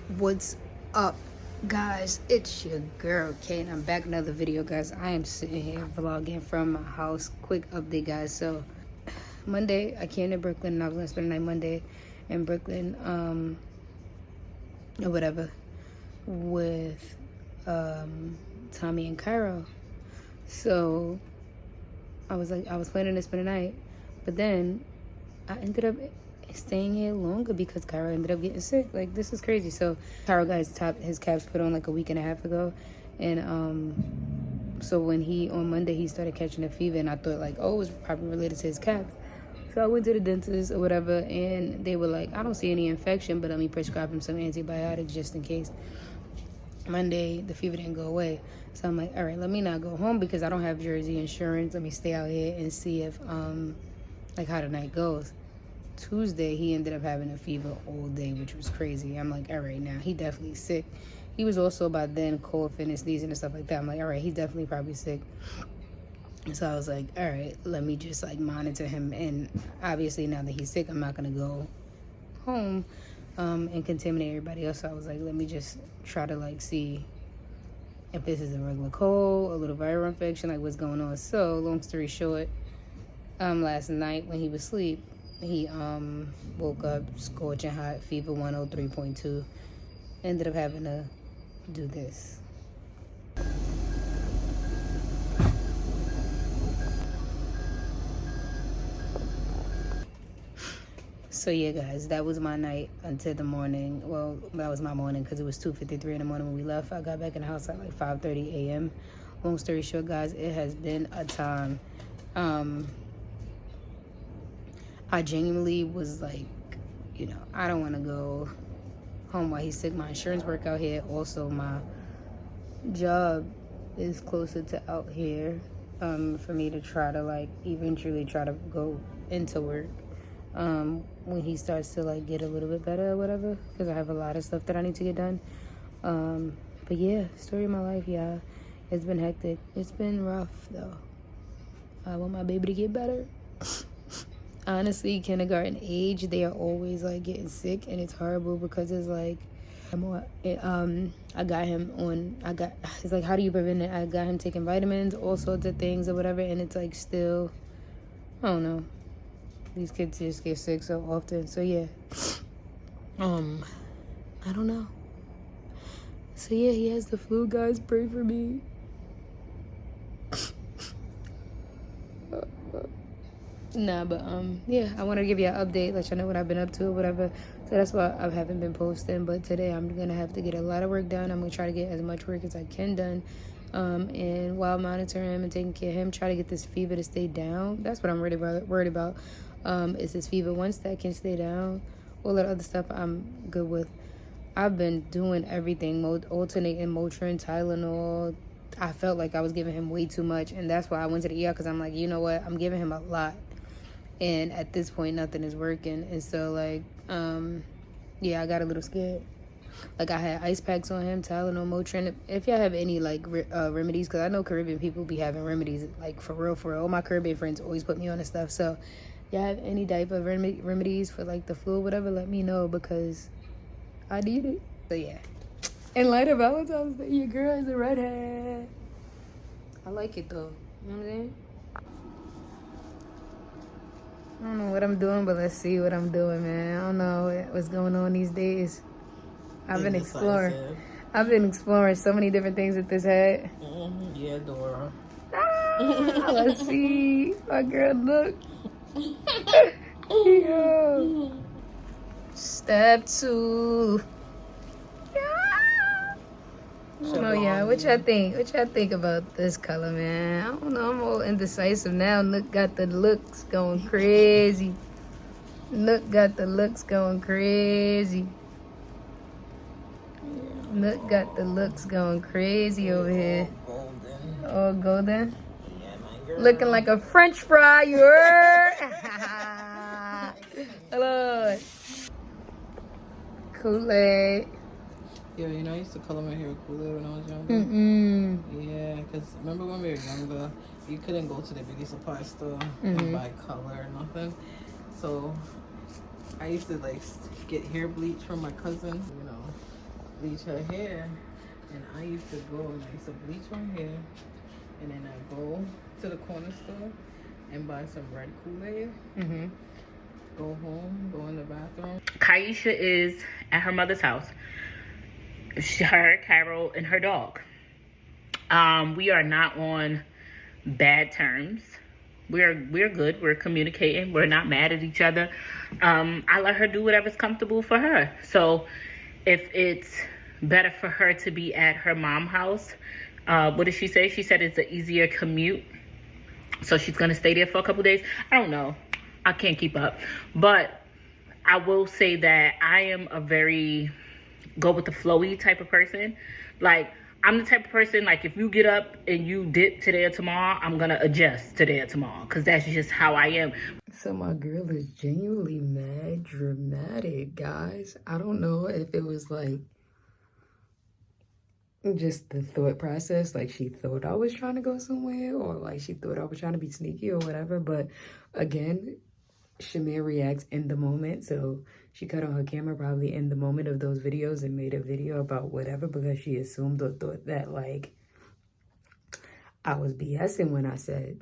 What's up, guys? It's your girl Kate. I'm back with another video, guys. I am sitting here vlogging from my house. Quick update, guys. So Monday I came to Brooklyn and I was gonna spend the night Monday in Brooklyn or whatever with Tommy and Cairo. So I was planning to spend the night, but then I ended up staying here longer because Cairo ended up getting sick. Like, this is crazy. So Cairo got his caps put on like a week and a half ago, and so when on Monday he started catching a fever, and I thought like, oh, it was probably related to his caps. So I went to the dentist or whatever, and they were like, I don't see any infection, but let me prescribe him some antibiotics just in case. Monday the fever didn't go away, so I'm like, all right, let me not go home because I don't have Jersey insurance. Let me stay out here and see if like how the night goes. Tuesday he ended up having a fever all day, which was crazy. I'm like, all right, now he definitely sick. He was also by then coughing and sneezing and stuff like that. I'm like, all right, he's definitely probably sick. And so I was like, all right, let me just like monitor him. And obviously now that he's sick, I'm not gonna go home and contaminate everybody else. So I was like, let me just try to like see if this is a regular cold, a little viral infection, like what's going on. So long story short, last night when he was asleep, he woke up scorching hot, fever 103.2. Ended up having to do this. So yeah, guys, that was my night until the morning. Well, that was my morning because it was 2:53 in the morning when we left. I got back in the house at like 5:30 a.m. Long story short, guys, it has been a time. I genuinely was like, you know, I don't want to go home while he's sick. My insurance work out here. Also, my job is closer to out here for me to try to like eventually try to go into work when he starts to like get a little bit better or whatever, because I have a lot of stuff that I need to get done. But yeah, story of my life, yeah. It's been hectic. It's been rough though. I want my baby to get better. Honestly, kindergarten age, they are always like getting sick, and it's horrible because it's like, I got him on, it's like, how do you prevent it? I got him taking vitamins, all sorts of things or whatever, and it's like still, I don't know. These kids just get sick so often. So yeah, I don't know. So yeah, he has the flu, guys. Pray for me. Nah, but yeah, I want to give you an update, let you know what I've been up to or whatever. So that's why I haven't been posting. But today I'm gonna have to get a lot of work done. I'm gonna try to get as much work as I can done, and while monitoring him and taking care of him, try to get this fever to stay down. That's what I'm really worried about. Is this fever. Once that can stay down, all that other stuff I'm good with. I've been doing everything, alternating Motrin, Tylenol. I felt like I was giving him way too much, and that's why I went to the ER, because I'm like, you know what, I'm giving him a lot, and at this point nothing is working. And so like yeah, I got a little scared. Like, I had ice packs on him, Tylenol, Motrin. If y'all have any like remedies, because I know Caribbean people be having remedies, like for real. All my Caribbean friends always put me on this stuff. So y'all have any type of remedies for like the flu or whatever, let me know, because I need it. So yeah, in light of Valentine's Day, your girl is a redhead. I like it though, you know what I'm saying? I don't know what I'm doing, but let's see what I'm doing, man. I don't know what's going on these days. I've been exploring so many different things with this head. Yeah, Dora. Let's see. My girl, look. Yo. Step 2. Oh yeah, what y'all think? What y'all think about this color, man? I don't know. I'm all indecisive now. Nook got the looks going crazy. Nook got the looks going crazy. Nook got the looks going crazy over here. Golden. Oh, golden. Yeah, my girl. Looking like a French fry, you heard? Hello. Kool-Aid. Yo, you know, I used to color my hair with Kool-Aid when I was younger. Yeah, because remember when we were younger, you couldn't go to the beauty supply store and buy color or nothing. So I used to like get hair bleach from my cousin, you know. bleach her hair. And I used to go and I used to bleach my hair. And then I go to the corner store and buy some red Kool-Aid. Mm-hmm. Go home, go in the bathroom. Kaisha is at her mother's house. Her, Carol, and her dog. We are not on bad terms. We're good. We're communicating. We're not mad at each other. I let her do whatever's comfortable for her. So if it's better for her to be at her mom's house, what did she say? She said it's an easier commute. So she's going to stay there for a couple days. I don't know. I can't keep up. But I will say that I am a very go with the flowy type of person. Like, I'm the type of person, like, if you get up and you dip today or tomorrow, I'm going to adjust today or tomorrow. Because that's just how I am. So my girl is genuinely mad dramatic, guys. I don't know if it was, like, just the thought process. Like, she thought I was trying to go somewhere. Or, like, she thought I was trying to be sneaky or whatever. But, again, Shamir reacts in the moment, so she cut on her camera probably in the moment of those videos and made a video about whatever because she assumed or thought that, like, I was BSing when I said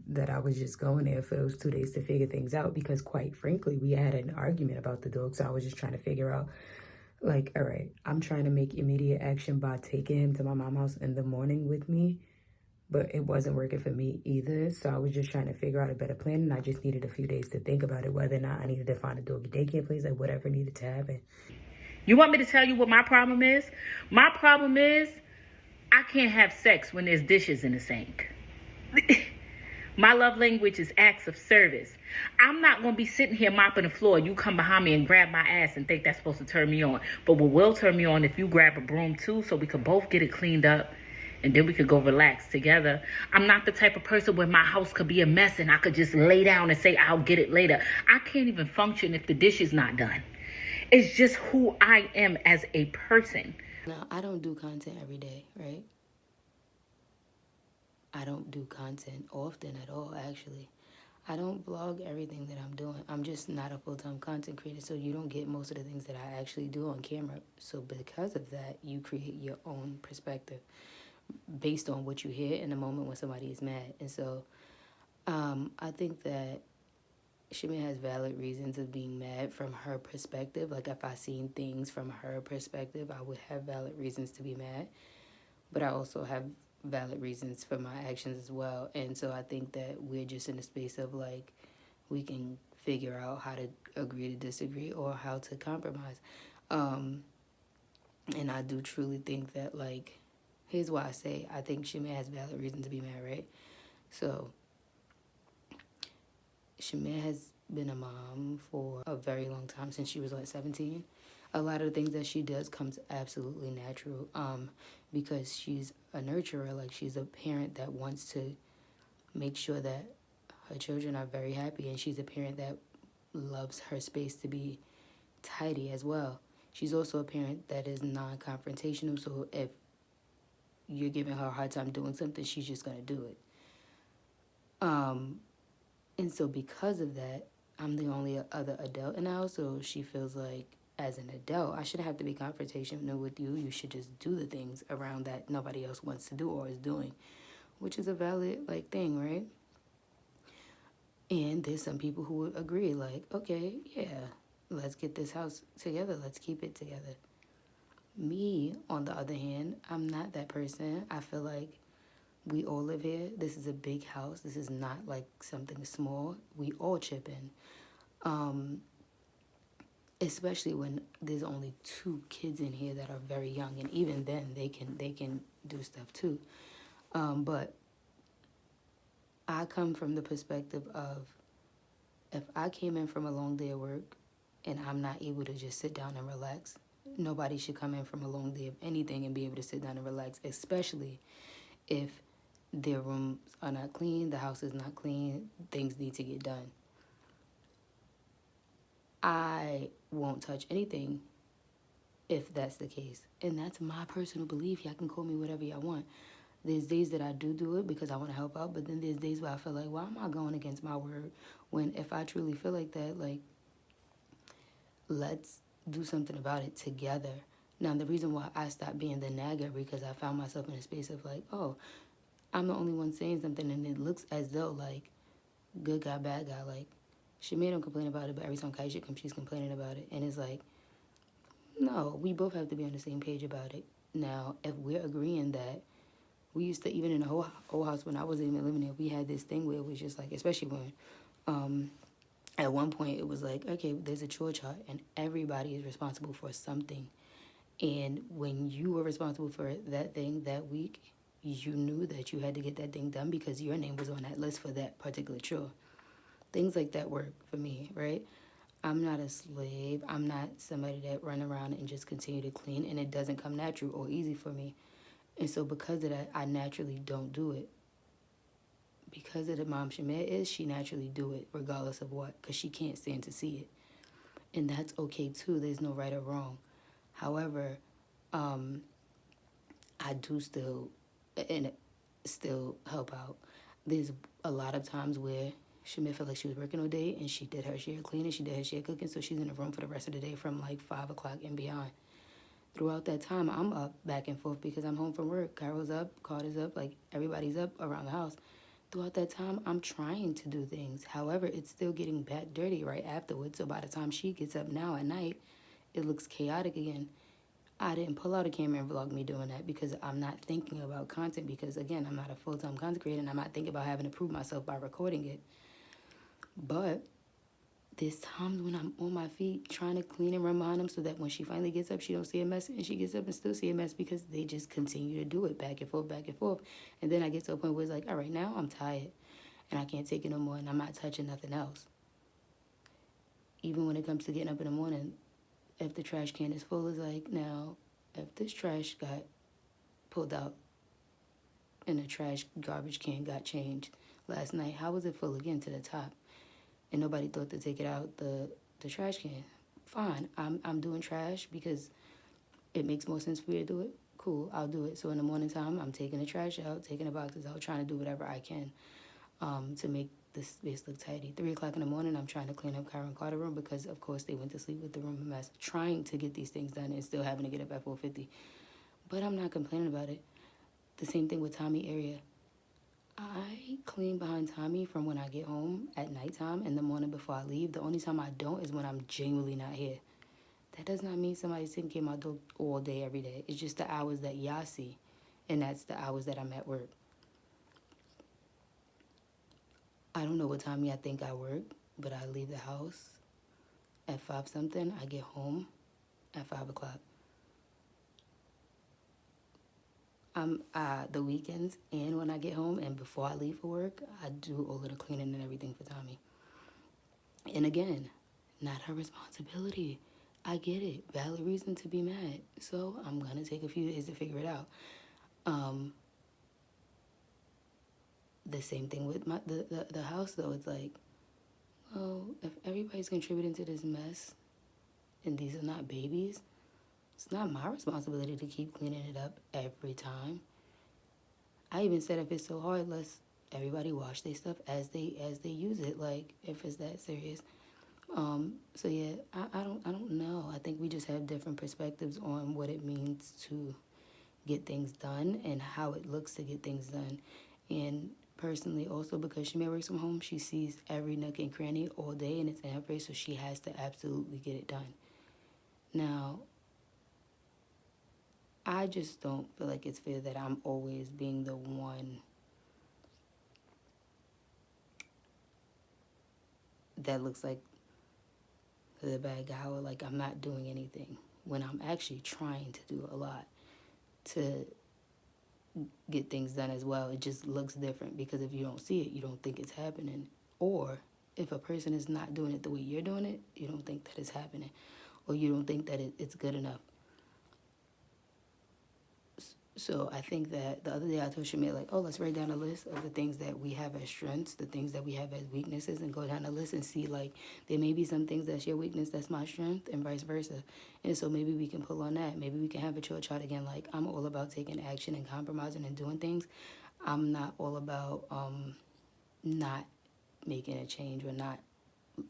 that I was just going there for those 2 days to figure things out because, quite frankly, we had an argument about the dog, so I was just trying to figure out, like, all right, I'm trying to make immediate action by taking him to my mom's house in the morning with me. But it wasn't working for me either. So I was just trying to figure out a better plan. And I just needed a few days to think about it, whether or not I needed to find a doggy daycare place, like whatever needed to happen. You want me to tell you what my problem is? My problem is I can't have sex when there's dishes in the sink. My love language is acts of service. I'm not going to be sitting here mopping the floor. You come behind me and grab my ass and think that's supposed to turn me on. But what will turn me on if you grab a broom too so we could both get it cleaned up. And then we could go relax together. I'm not the type of person where my house could be a mess and I could just lay down and say, I'll get it later. I can't even function if the dish is not done. It's just who I am as a person. Now, I don't do content every day, right? I don't do content often at all, actually. I don't vlog everything that I'm doing. I'm just not a full-time content creator, so you don't get most of the things that I actually do on camera. So because of that, you create your own perspective based on what you hear in the moment when somebody is mad. And so I think that Shimei has valid reasons of being mad from her perspective. Like, if I seen things from her perspective, I would have valid reasons to be mad. But I also have valid reasons for my actions as well. And so I think that we're just in a space of, like, we can figure out how to agree to disagree or how to compromise. And I do truly think that, like, here's why I say I think Shimei has valid reason to be mad, right? So, Shimei has been a mom for a very long time, since she was, like, 17. A lot of the things that she does comes absolutely natural because she's a nurturer. Like, she's a parent that wants to make sure that her children are very happy, and she's a parent that loves her space to be tidy as well. She's also a parent that is non-confrontational, so if you're giving her a hard time doing something, she's just going to do it. And so because of that, I'm the only other adult in the house, so she feels like, as an adult, I shouldn't have to be confrontational with you. You should just do the things around that nobody else wants to do or is doing, which is a valid, like, thing, right? And there's some people who would agree, like, okay, yeah, let's get this house together. Let's keep it together. Me, on the other hand, I'm not that person. I feel like we all live here. This is a big house. This is not like something small. We all chip in. Especially when there's only 2 kids in here that are very young, and even then they can do stuff too. But I come from the perspective of, if I came in from a long day of work and I'm not able to just sit down and relax, nobody should come in from a long day of anything and be able to sit down and relax, especially if their rooms are not clean, the house is not clean, things need to get done. I won't touch anything if that's the case. And that's my personal belief. Y'all can call me whatever y'all want. There's days that I do it because I want to help out, but then there's days where I feel like, why am I going against my word? When if I truly feel like that, like, let's do something about it together. Now, the reason why I stopped being the nagger, because I found myself in a space of like, oh, I'm the only one saying something, and it looks as though like good guy, bad guy. Like, Shamay don't complain about it, but every time Kaisha comes, she's complaining about it. And it's like, no, we both have to be on the same page about it. Now, if we're agreeing that we used to, even in the whole old house when I wasn't even living there, we had this thing where it was just like, especially when at one point it was like, okay, there's a chore chart and everybody is responsible for something. And when you were responsible for that thing that week, you knew that you had to get that thing done because your name was on that list for that particular chore. Things like that work for me, right? I'm not a slave. I'm not somebody that run around and just continue to clean, and it doesn't come natural or easy for me. And so because of that, I naturally don't do it. Because of the mom Shamir is, she naturally do it regardless of what, because she can't stand to see it. And that's okay too. There's no right or wrong. However, I do still and still help out. There's a lot of times where Shamir felt like she was working all day and she did her share of cleaning, she did her share of cooking, so she's in the room for the rest of the day from like 5 o'clock and beyond. Throughout that time, I'm up back and forth because I'm home from work. Carol's up, Carter's up, like everybody's up around the house. Throughout that time, I'm trying to do things. However, it's still getting back dirty right afterwards. So by the time she gets up now at night, it looks chaotic again. I didn't pull out a camera and vlog me doing that because I'm not thinking about content because, again, I'm not a full-time content creator and I'm not thinking about having to prove myself by recording it. But there's times when I'm on my feet trying to clean and run behind them so that when she finally gets up, she don't see a mess, and she gets up and still see a mess because they just continue to do it back and forth, back and forth. And then I get to a point where it's like, all right, now I'm tired and I can't take it no more and I'm not touching nothing else. Even when it comes to getting up in the morning, if the trash can is full, it's like, now, if this trash got pulled out and the trash garbage can got changed last night, how was it full again to the top? And nobody thought to take it out the trash can. Fine, I'm doing trash because it makes more sense for me to do it. Cool, I'll do it. So in the morning time, I'm taking the trash out, taking the boxes out, trying to do whatever I can to make the space look tidy. 3 o'clock in the morning, I'm trying to clean up Kyra and Carter's room because, of course, they went to sleep with the room a mess. Trying to get these things done and still having to get up at 4:50. But I'm not complaining about it. The same thing with Tommy area. I clean behind Tommy from when I get home at nighttime and the morning before I leave. The only time I don't is when I'm genuinely not here. That does not mean somebody's taking care of my dog all day, every day. It's just the hours that y'all see, and that's the hours that I'm at work. I don't know what time y'all think I work, but I leave the house at 5 something. I get home at 5 o'clock. The weekends and when I get home and before I leave for work, I do all of the cleaning and everything for Tommy. And again, not her responsibility. I get it. Valid reason to be mad. So I'm going to take a few days to figure it out. The same thing with the house, though. It's like, well, if everybody's contributing to this mess and these are not babies, it's not my responsibility to keep cleaning it up every time. I even said if it's so hard, let's everybody wash their stuff as they use it. Like if it's that serious. So yeah, I don't know. I think we just have different perspectives on what it means to get things done and how it looks to get things done. And personally, also because Shamir works from home, she sees every nook and cranny all day and it's in her face, so she has to absolutely get it done. Now, I just don't feel like it's fair that I'm always being the one that looks like the bad guy or like I'm not doing anything when I'm actually trying to do a lot to get things done as well. It just looks different because if you don't see it, you don't think it's happening. Or if a person is not doing it the way you're doing it, you don't think that it's happening or you don't think that it's good enough. So I think that the other day I told Shamir, like, oh, let's write down a list of the things that we have as strengths, the things that we have as weaknesses, and go down the list and see, like, there may be some things that's your weakness, that's my strength, and vice versa. And so maybe we can pull on that. Maybe we can have a chore chart again. Like, I'm all about taking action and compromising and doing things. I'm not all about not making a change or not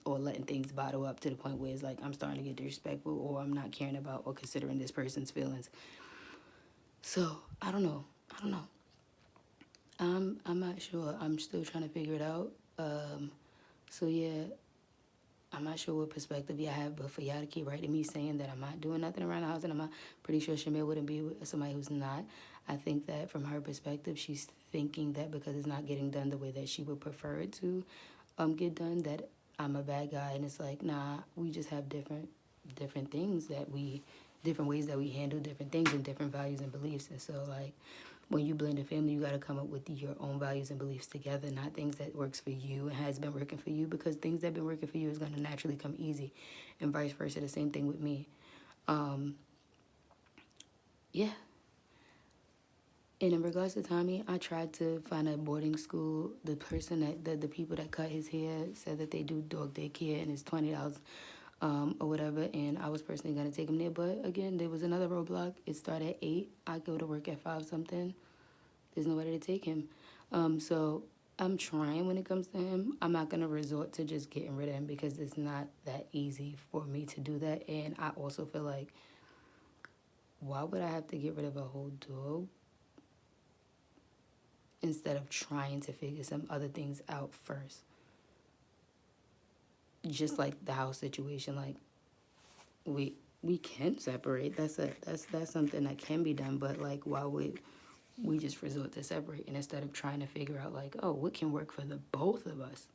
or letting things bottle up to the point where it's like I'm starting to get disrespectful, or I'm not caring about or considering this person's feelings. So I don't know. I'm not sure. I'm still trying to figure it out. So yeah, I'm not sure what perspective y'all have, but for y'all to keep writing me saying that I'm not doing nothing around the house, and I'm not pretty sure Shamil wouldn't be with somebody who's not. I think that from her perspective, she's thinking that because it's not getting done the way that she would prefer it to get done, that I'm a bad guy. And it's like, nah, we just have different things that we, different ways that we handle different things and different values and beliefs. And so like, when you blend a family, you got to come up with your own values and beliefs together, not things that works for you and has been working for you, because things that have been working for you is going to naturally come easy, and vice versa. The same thing with me. Yeah. And in regards to Tommy, I tried to find a boarding school. The person that the people that cut his hair said that they do dog daycare and it's $20 or whatever. And I was personally gonna take him there, but again, there was another roadblock. It started at 8. I go to work at 5 something. There's nobody to take him. So I'm trying when it comes to him. I'm not gonna resort to just getting rid of him because it's not that easy for me to do that. And I also feel like, why would I have to get rid of a whole dog instead of trying to figure some other things out first? Just like the house situation, like we can separate. That's something that can be done, but like, why would we just resort to separating instead of trying to figure out like, oh, what can work for the both of us,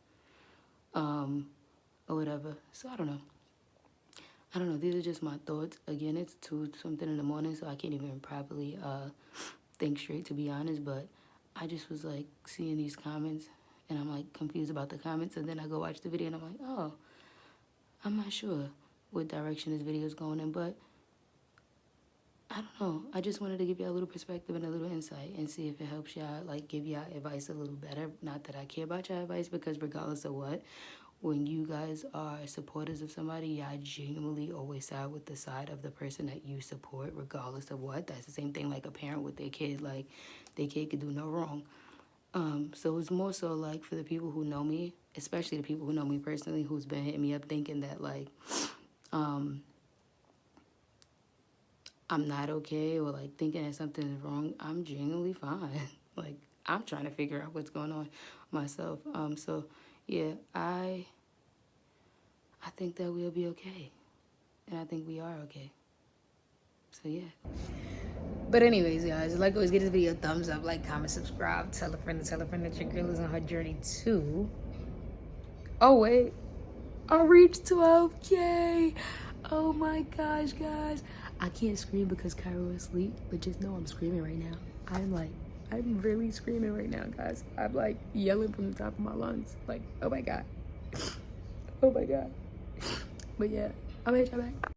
or whatever. So I don't know. These are just my thoughts. Again, it's 2 something in the morning, so I can't even properly think straight, to be honest. But I just was like seeing these comments, and I'm like confused about the comments, and then I go watch the video, and I'm like, oh, I'm not sure what direction this video is going in, but I don't know. I just wanted to give y'all a little perspective and a little insight and see if it helps y'all, like give y'all advice a little better. Not that I care about y'all advice, because regardless of what, when you guys are supporters of somebody, y'all genuinely always side with the side of the person that you support, regardless of what. That's the same thing like a parent with their kid. Like, their kid could do no wrong. So it's more so like for the people who know me, especially the people who know me personally, who's been hitting me up thinking that like, I'm not okay, or like thinking that something is wrong. I'm genuinely fine. Like, I'm trying to figure out what's going on myself. So yeah, I think that we'll be okay, and I think we are okay. So yeah. But anyways, guys, like always, give this video a thumbs up, like, comment, subscribe, tell a friend that your girl is on her journey too. Oh wait, I reached 12K. Oh my gosh, guys. I can't scream because Cairo is asleep, but just know I'm screaming right now. I'm really screaming right now, guys. I'm like yelling from the top of my lungs. Like, oh my God. Oh my God. But yeah, I'll hit y'all back.